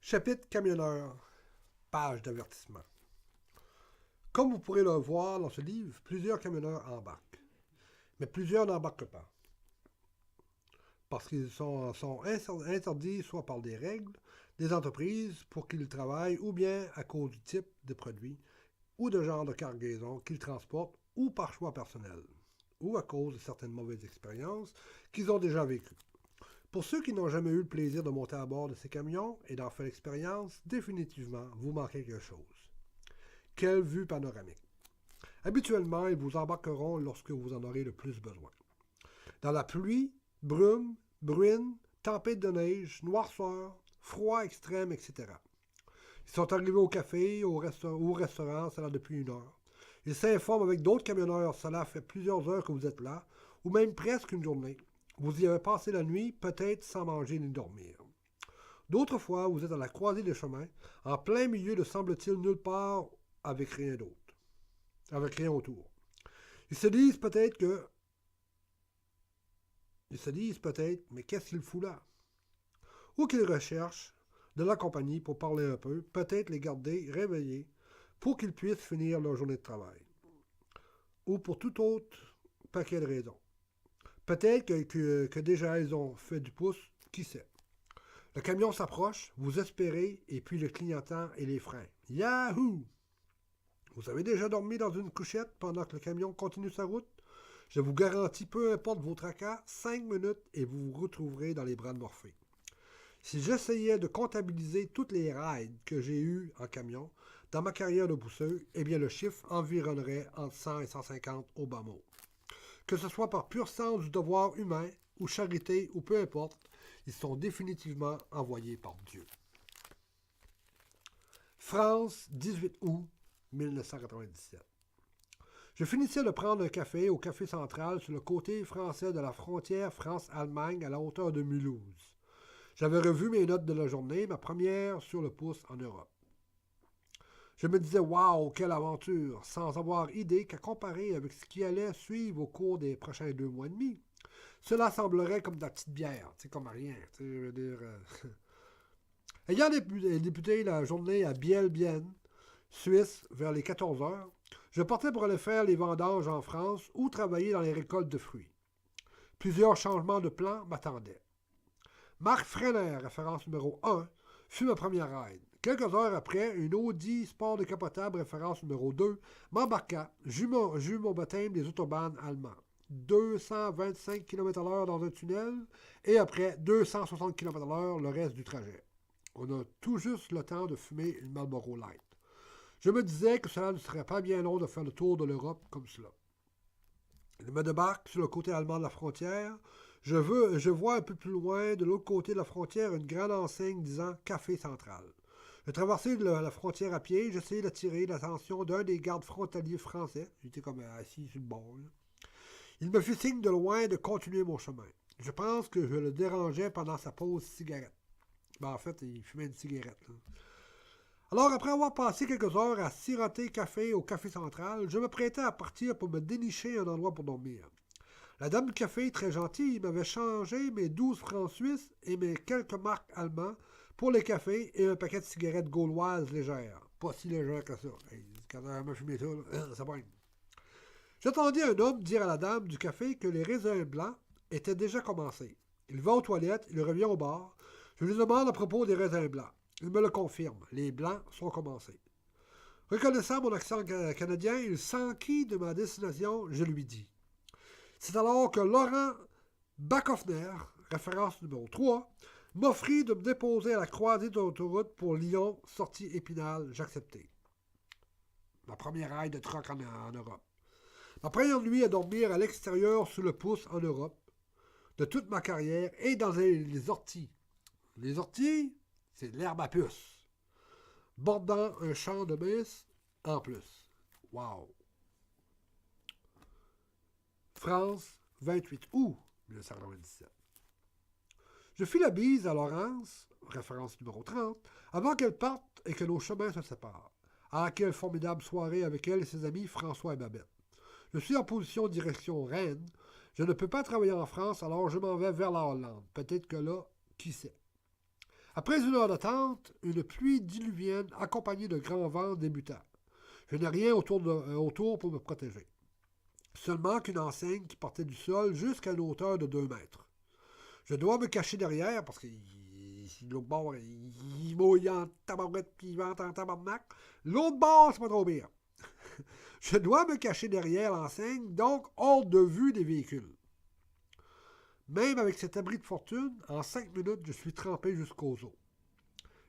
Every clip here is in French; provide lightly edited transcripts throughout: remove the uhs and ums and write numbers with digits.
Chapitre camionneur, page d'avertissement. Comme vous pourrez le voir dans ce livre, plusieurs camionneurs embarquent. Mais plusieurs n'embarquent pas. Parce qu'ils sont interdits soit par des règles, des entreprises pour qu'ils travaillent, ou bien à cause du type de produit, ou de genre de cargaison qu'ils transportent, ou par choix personnel, ou à cause de certaines mauvaises expériences qu'ils ont déjà vécues. Pour ceux qui n'ont jamais eu le plaisir de monter à bord de ces camions et d'en faire l'expérience, définitivement, vous manquez quelque chose. Quelle vue panoramique! Habituellement, ils vous embarqueront lorsque vous en aurez le plus besoin. Dans la pluie, brume, bruine, tempête de neige, noirceur, froid extrême, etc. Ils sont arrivés au café ou au restaurant, cela depuis une heure. Ils s'informent avec d'autres camionneurs, cela fait plusieurs heures que vous êtes là, ou même presque une journée. Vous y avez passé la nuit, peut-être sans manger ni dormir. D'autres fois, vous êtes à la croisée des chemins, en plein milieu de semble-t-il nulle part avec rien d'autre, avec rien autour. Ils se disent peut-être que... Ils se disent peut-être, mais qu'est-ce qu'il fout là? Ou qu'ils recherchent de la compagnie pour parler un peu, peut-être les garder réveillés pour qu'ils puissent finir leur journée de travail. Ou pour tout autre paquet de raisons. Peut-être que déjà ils ont fait du pouce, qui sait. Le camion s'approche, vous espérez, et puis le clignotant et les freins. Yahoo! Vous avez déjà dormi dans une couchette pendant que le camion continue sa route? Je vous garantis, peu importe vos tracas, 5 minutes et vous vous retrouverez dans les bras de Morphée. Si j'essayais de comptabiliser toutes les rides que j'ai eues en camion dans ma carrière de pousseux, eh bien le chiffre environnerait entre 100 et 150 au bas mot. Que ce soit par pur sens du devoir humain, ou charité, ou peu importe, ils sont définitivement envoyés par Dieu. France, 18 août 1997. Je finissais de prendre un café au Café Central sur le côté français de la frontière France-Allemagne à la hauteur de Mulhouse. J'avais revu mes notes de la journée, ma première sur le pouce en Europe. Je me disais, waouh, quelle aventure, sans avoir idée qu'à comparer avec ce qui allait suivre au cours des prochains 2 mois et demi, cela semblerait comme de la petite bière, comme rien. Je veux dire, Ayant débuté la journée à Biel-Bienne, Suisse, vers les 14 heures, je partais pour aller faire les vendanges en France ou travailler dans les récoltes de fruits. Plusieurs changements de plan m'attendaient. Marc Frenner, référence numéro 1, fut ma première ride. Quelques heures après, une Audi Sport décapotable, référence numéro 2, m'embarqua, j'eus mon baptême des autobahns allemands. 225 km/h dans un tunnel et après 260 km/h le reste du trajet. On a tout juste le temps de fumer une Marlboro Light. Je me disais que cela ne serait pas bien long de faire le tour de l'Europe comme cela. Je me débarque sur le côté allemand de la frontière. Je vois un peu plus loin, de l'autre côté de la frontière, une grande enseigne disant Café Central. J'ai traversé la frontière à pied, j'essayais d'attirer l'attention d'un des gardes frontaliers français. J'étais comme assis sur le bord. Là. Il me fit signe de loin de continuer mon chemin. Je pense que je le dérangeais pendant sa pause cigarette. En fait, il fumait une cigarette. Là. Alors, après avoir passé quelques heures à siroter café au Café Central, je me prêtais à partir pour me dénicher un endroit pour dormir. La dame du café, très gentille, m'avait changé mes 12 francs suisses et mes quelques marques allemands pour les cafés et un paquet de cigarettes gauloises légères. Pas si légères que ça. Hey, quand elle m'a fumé ça, là, ça pogne. J'entendis un homme dire à la dame du café que les raisins blancs étaient déjà commencés. Il va aux toilettes, il revient au bar. Je lui demande à propos des raisins blancs. Il me le confirme. Les blancs sont commencés. Reconnaissant mon accent canadien, il s'enquit de ma destination, je lui dis. C'est alors que Laurent Bacofner, référence numéro 3, m'offrit de me déposer à la croisée de l'autoroute pour Lyon, sortie Épinal. J'acceptai. Ma première ride de troc en Europe. Ma première nuit à dormir à l'extérieur sous le pouce en Europe, de toute ma carrière, et dans les orties. Les orties, c'est de l'herbe à puce. Bordant un champ de maïs en plus. Wow! France, 28 août 1997. Je fis la bise à Laurence, référence numéro 30, avant qu'elle parte et que nos chemins se séparent. Ah, quelle formidable soirée avec elle et ses amis François et Babette. Je suis en position direction Rennes. Je ne peux pas travailler en France, alors je m'en vais vers la Hollande. Peut-être que là, qui sait. Après une heure d'attente, une pluie diluvienne accompagnée de grands vents débuta. Je n'ai rien autour pour me protéger. Seulement qu'une enseigne qui partait du sol jusqu'à une hauteur de 2 mètres. Je dois me cacher derrière parce que l'autre bord, il mouille en tabarouette puis il vente en tabarnak. L'autre bord, c'est pas trop pire. Je dois me cacher derrière l'enseigne, donc hors de vue des véhicules. Même avec cet abri de fortune, en 5 minutes, je suis trempé jusqu'aux os.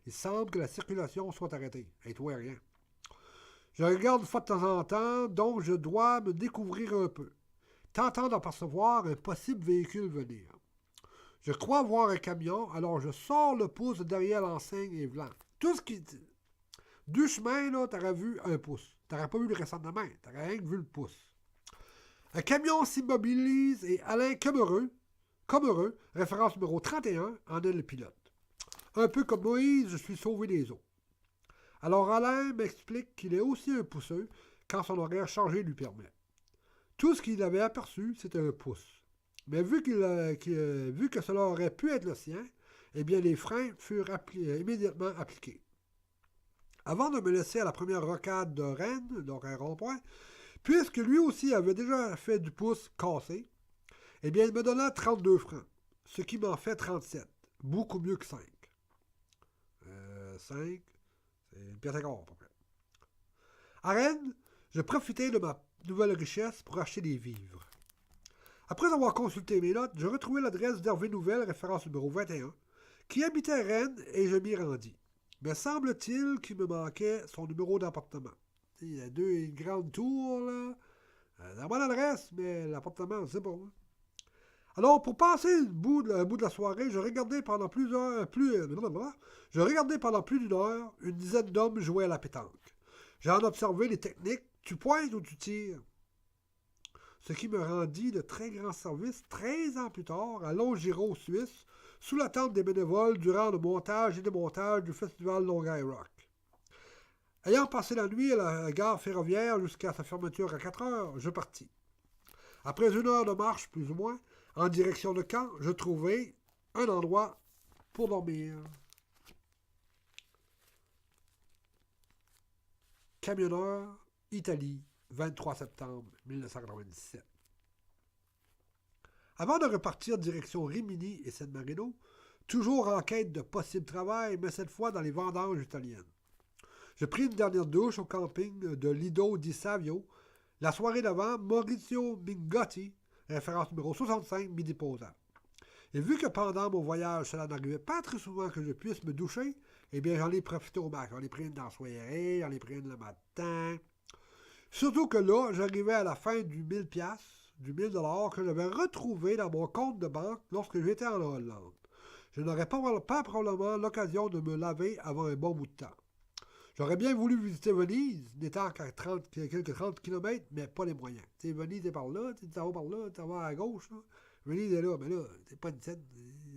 Il semble que la circulation soit arrêtée. Et toi, rien. Je regarde une fois de temps en temps, donc je dois me découvrir un peu, tentant d'apercevoir un possible véhicule venir. Je crois voir un camion, alors je sors le pouce derrière l'enseigne et blanc. Tout ce qui... Du chemin, là, t'aurais vu un pouce. T'aurais pas vu le restant de la main, t'aurais rien que vu le pouce. Un camion s'immobilise et Alain Commereux, référence numéro 31, en est le pilote. Un peu comme Moïse, je suis sauvé des eaux. Alors Alain m'explique qu'il est aussi un pouceux quand son horaire chargé lui permet. Tout ce qu'il avait aperçu, c'était un pouce. Mais vu que cela aurait pu être le sien, eh bien les freins furent immédiatement appliqués. Avant de me laisser à la première rocade de Rennes, donc un rond-point, puisque lui aussi avait déjà fait du pouce cassé, eh bien il me donna 32 francs, ce qui m'en fait 37, beaucoup mieux que 5. 5, c'est une pièce à quart à peu près. À Rennes, je profitai de ma nouvelle richesse pour acheter des vivres. Après avoir consulté mes notes, je retrouvai l'adresse d'Hervé Nouvelle, référence numéro 21, qui habitait Rennes et je m'y rendis. Mais semble-t-il qu'il me manquait son numéro d'appartement. Il y a une grande tour, là. La bonne adresse, mais l'appartement, c'est bon. Alors, pour passer un bout de la soirée, je regardais pendant plus d'une heure une dizaine d'hommes jouer à la pétanque. J'en observé les techniques. Tu pointes ou tu tires? Ce qui me rendit de très grands services 13 ans plus tard à Longiro, Suisse, sous la tente des bénévoles durant le montage et démontage du festival Longueuil Rock. Ayant passé la nuit à la gare ferroviaire jusqu'à sa fermeture à 4 heures, je partis. Après une heure de marche, plus ou moins, en direction de Caen, je trouvai un endroit pour dormir. Camionneur, Italie, 23 septembre 1997. Avant de repartir direction Rimini et San Marino, toujours en quête de possible travail, mais cette fois dans les vendanges italiennes. Je pris une dernière douche au camping de Lido di Savio. La soirée d'avant, Maurizio Mingotti, référence numéro 65, m'y déposa. Et vu que pendant mon voyage, cela n'arrivait pas très souvent que je puisse me doucher, eh bien j'en ai profité au max. J'en ai pris une dans la soirée, j'en ai pris une le matin. Surtout que là, j'arrivais à la fin du 1000$, du 1000$ que j'avais retrouvé dans mon compte de banque lorsque j'étais en Hollande. Je n'aurais pas probablement l'occasion de me laver avant un bon bout de temps. J'aurais bien voulu visiter Venise, n'étant qu'à quelques 30 km, mais pas les moyens. Tu sais, Venise est par là, tu t'en vas par là, tu t'en vas à gauche. Là. Venise est là, mais là, c'est pas une scène,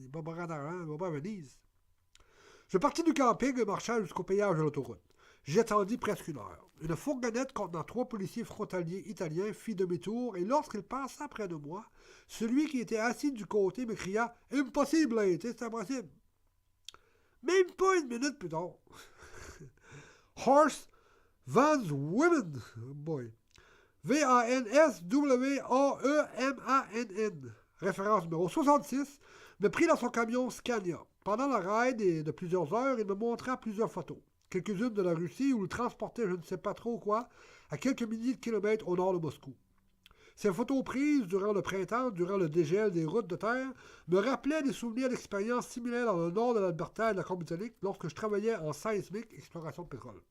c'est pas grand argent, on va pas à Venise. Je partis du camping et marchai jusqu'au péage de l'autoroute. J'y attendis presque une heure. Une fourgonnette contenant 3 policiers frontaliers italiens fit demi-tour et lorsqu'il passa près de moi, celui qui était assis du côté me cria « Impossible, c'est impossible! » Même pas une minute plus tard. Horst Vans Women, boy. V-A-N-S-W-A-E-M-A-N-N, référence numéro 66, me prit dans son camion Scania. Pendant la ride de plusieurs heures, il me montra plusieurs photos. Quelques-unes de la Russie où il transportait je ne sais pas trop quoi, à quelques milliers de kilomètres au nord de Moscou. Ces photos prises durant le printemps, durant le dégel des routes de terre, me rappelaient des souvenirs d'expériences similaires dans le nord de l'Alberta et de la Colombie-Britannique lorsque je travaillais en seismique exploration de pétrole.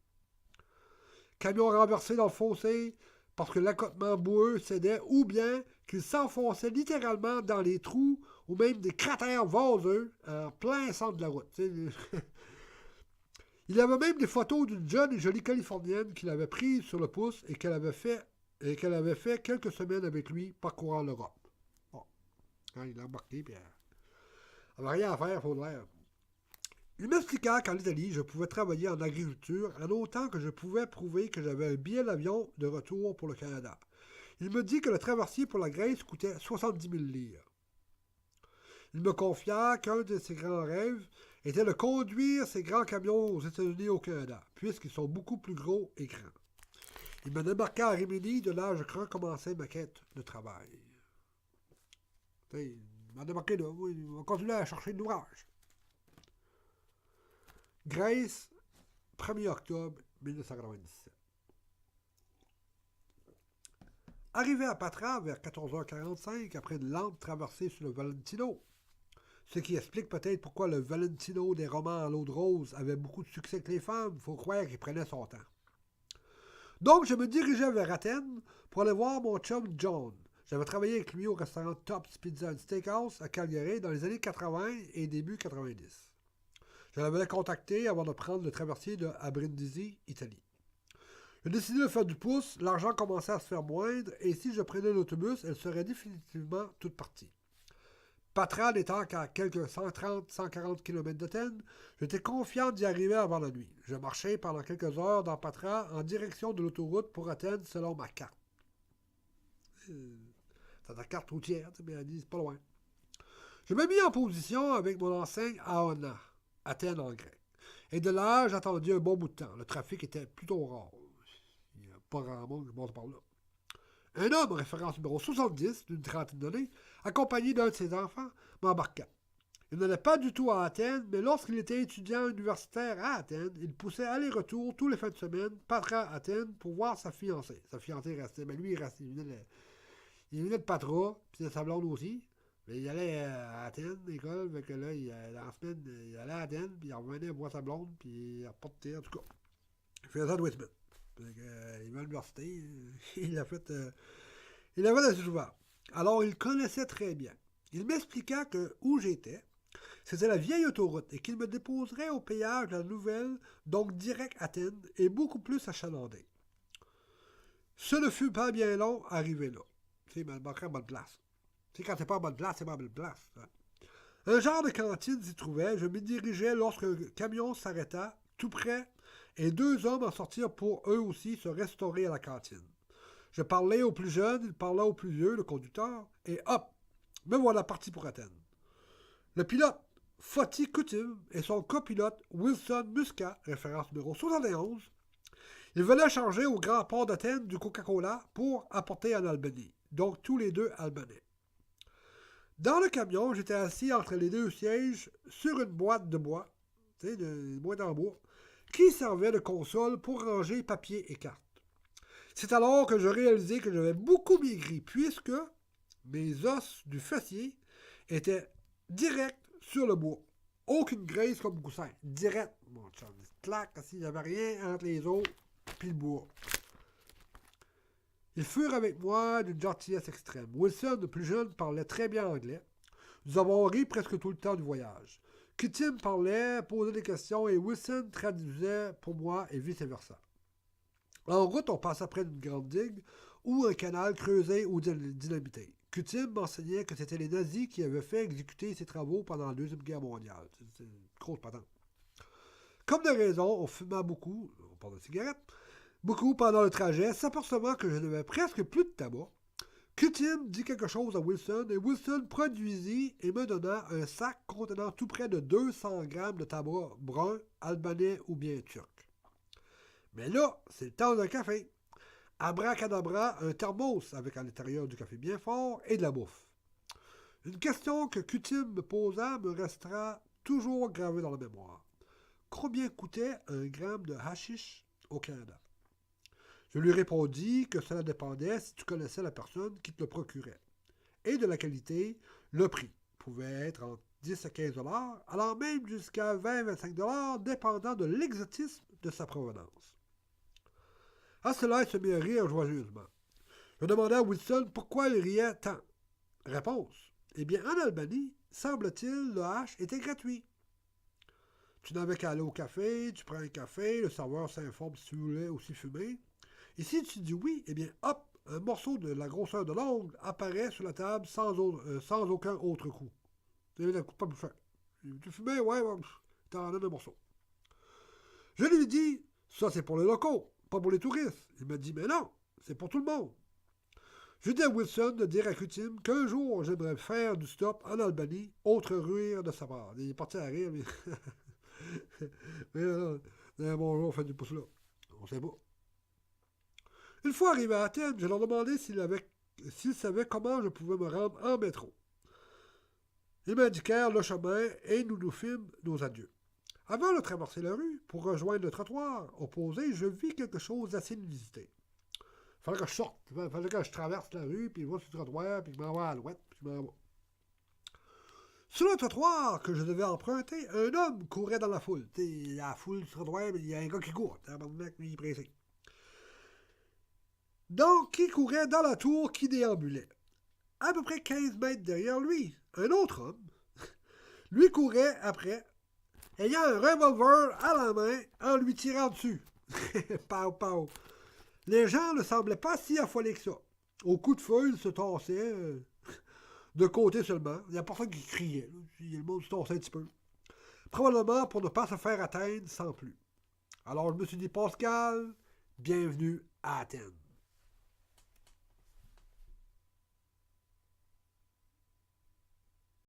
Camion renversé dans le fossé parce que l'accotement boueux cédait ou bien qu'il s'enfonçait littéralement dans les trous ou même des cratères vaseux en plein centre de la route. Il y avait même des photos d'une jeune et jolie Californienne qu'il avait prise sur le pouce et qu'elle avait fait quelques semaines avec lui parcourant l'Europe. Bon, quand il a embarqué, puis elle n'avait rien à faire, il faut de l'air. Il m'expliqua qu'en Italie, je pouvais travailler en agriculture en autant que je pouvais prouver que j'avais un billet d'avion de retour pour le Canada. Il me dit que le traversier pour la Grèce coûtait 70 000 livres. Il me confia qu'un de ses grands rêves était de conduire ces grands camions aux États-Unis et au Canada, puisqu'ils sont beaucoup plus gros et grands. Il me débarqua à Rimini, de là je crains commencer ma quête de travail. Il m'a débarqué là, oui, il va continuer à chercher de l'ouvrage. Grace, 1er octobre 1997. Arrivé à Patra vers 14h45, après une lente traversée sur le Valentino, ce qui explique peut-être pourquoi le Valentino des romans à l'eau de rose avait beaucoup de succès avec les femmes, il faut croire qu'il prenait son temps. Donc, je me dirigeais vers Athènes pour aller voir mon chum John. J'avais travaillé avec lui au restaurant Tops Pizza and Steakhouse à Calgary dans les années 80 et début 90. Je l'avais contacté avant de prendre le traversier à Brindisi, Italie. J'ai décidé de faire du pouce, l'argent commençait à se faire moindre, et si je prenais l'autobus, elle serait définitivement toute partie. Patra n'étant qu'à quelques 130-140 km d'Athènes, j'étais confiant d'y arriver avant la nuit. Je marchais pendant quelques heures dans Patra en direction de l'autoroute pour Athènes selon ma carte. C'est ta carte routière, mais elle dit c'est pas loin. Je me mis en position avec mon enseigne Aona, Athènes en grec. Et de là, j'attendis un bon bout de temps. Le trafic était plutôt rare. Il n'y a pas grand monde qui monte par là. Un homme, référence numéro 70, d'une trentaine d'années, accompagné d'un de ses enfants, m'embarqua. Il n'allait pas du tout à Athènes, mais lorsqu'il était étudiant universitaire à Athènes, il poussait aller-retour tous les fins de semaine, Patra à Athènes, pour voir sa fiancée. Sa fiancée restait, mais lui, il restait. Il venait de Patra, puis de sa blonde aussi. Mais il allait à Athènes, l'école, fait que là, dans la semaine, il allait à Athènes, puis il revenait voir sa blonde, puis il reportait, en tout cas. Il faisait ça 2 semaines. Il va à l'université, il a fait assez souvent. Alors, il connaissait très bien. Il m'expliqua que où j'étais, c'était la vieille autoroute et qu'il me déposerait au péage de la nouvelle, donc direct Athènes, et beaucoup plus achalandé. Ce ne fut pas bien long à arriver là. Tu sais, il me manquerait en bonne place. Tu sais, quand c'est pas en bonne place, c'est pas en bonne place. Hein. Un genre de cantine s'y trouvait. Je m'y dirigeais lorsqu'un camion s'arrêta tout près et 2 hommes en sortirent pour eux aussi se restaurer à la cantine. Je parlais au plus jeune, il parla au plus vieux, le conducteur, et hop, me voilà parti pour Athènes. Le pilote, Foti Coutum, et son copilote, Wilson Muscat, référence numéro 71, ils venaient changer au grand port d'Athènes du Coca-Cola pour apporter en Albanie, donc tous les deux albanais. Dans le camion, j'étais assis entre les 2 sièges sur une boîte de bois, tu sais, une boîte en bois, qui servait de console pour ranger papier et cartes. C'est alors que je réalisai que j'avais beaucoup maigri, puisque mes os du fessier étaient directs sur le bois. Aucune graisse comme coussin. Direct, mon chum. Clac, il n'y avait rien entre les os et le bois. Ils furent avec moi d'une gentillesse extrême. Wilson, le plus jeune, parlait très bien anglais. Nous avons ri presque tout le temps du voyage. Kittim parlait, posait des questions et Wilson traduisait pour moi et vice-versa. En route, on passait près d'une grande digue ou un canal creusé ou dynamité. Kittim m'enseignait que c'était les nazis qui avaient fait exécuter ces travaux pendant la Deuxième Guerre mondiale. C'est une grosse patente. Comme de raison, on fuma beaucoup, on parle de cigarettes, beaucoup pendant le trajet, s'apercevant que je n'avais presque plus de tabac. Kittim dit quelque chose à Wilson et Wilson produisit et me donna un sac contenant tout près de 200 grammes de tabac brun, albanais ou bien turc. Mais là, c'est le temps d'un café. Abracadabra, un thermos avec à l'intérieur du café bien fort et de la bouffe. Une question que Kittim me posa me restera toujours gravée dans la mémoire. Combien coûtait un gramme de hashish au Canada? Je lui répondis que cela dépendait si tu connaissais la personne qui te le procurait. Et de la qualité, le prix pouvait être entre 10 à 15 $, allant même jusqu'à 20-25 $, dépendant de l'exotisme de sa provenance. À cela, il se mit à rire joyeusement. Je demandai à Wilson pourquoi il riait tant. Réponse. Eh bien, en Albanie, semble-t-il, le hash était gratuit. Tu n'avais qu'à aller au café, tu prends un café, le serveur s'informe si tu voulais aussi fumer. Et si tu dis oui, eh bien, hop, un morceau de la grosseur de l'ongle apparaît sur la table sans aucun autre coup. Ça ne coûte pas plus cher. Tu fumais, ouais, t'en donnes un morceau. Je lui dis, ça c'est pour les locaux, pas pour les touristes. Il m'a dit, mais non, c'est pour tout le monde. Je dis à Wilson de dire à Kutim qu'un jour, j'aimerais faire du stop en Albanie, autre rire de sa part. Il est parti à rire, mais... mais bonjour, faites du pouce là. On sait pas. Une fois arrivé à Athènes, je leur demandais s'ils savaient comment je pouvais me rendre en métro. Ils m'indiquèrent le chemin et nous fîmes nos adieux. Avant de traverser la rue, pour rejoindre le trottoir opposé, je vis quelque chose d'assez inusité. Il fallait que je sorte, il fallait que je traverse la rue, puis je vais sur le trottoir, puis je m'en vais à l'ouest, puis je m'en vais. Sur le trottoir que je devais emprunter, un homme courait dans la foule. La foule du trottoir, il y a un gars qui court. Il est pressé. Donc, qui courait dans la tour qui déambulait. À peu près 15 mètres derrière lui, un autre homme, lui courait après, ayant un revolver à la main en lui tirant dessus. Pow, pow. Les gens ne semblaient pas si affolés que ça. Au coup de feu, ils se tassaient de côté seulement. Il n'y a personne qui criait. Le monde se tassait un petit peu. Probablement pour ne pas se faire atteindre sans plus. Alors je me suis dit, Pascal, bienvenue à Athènes.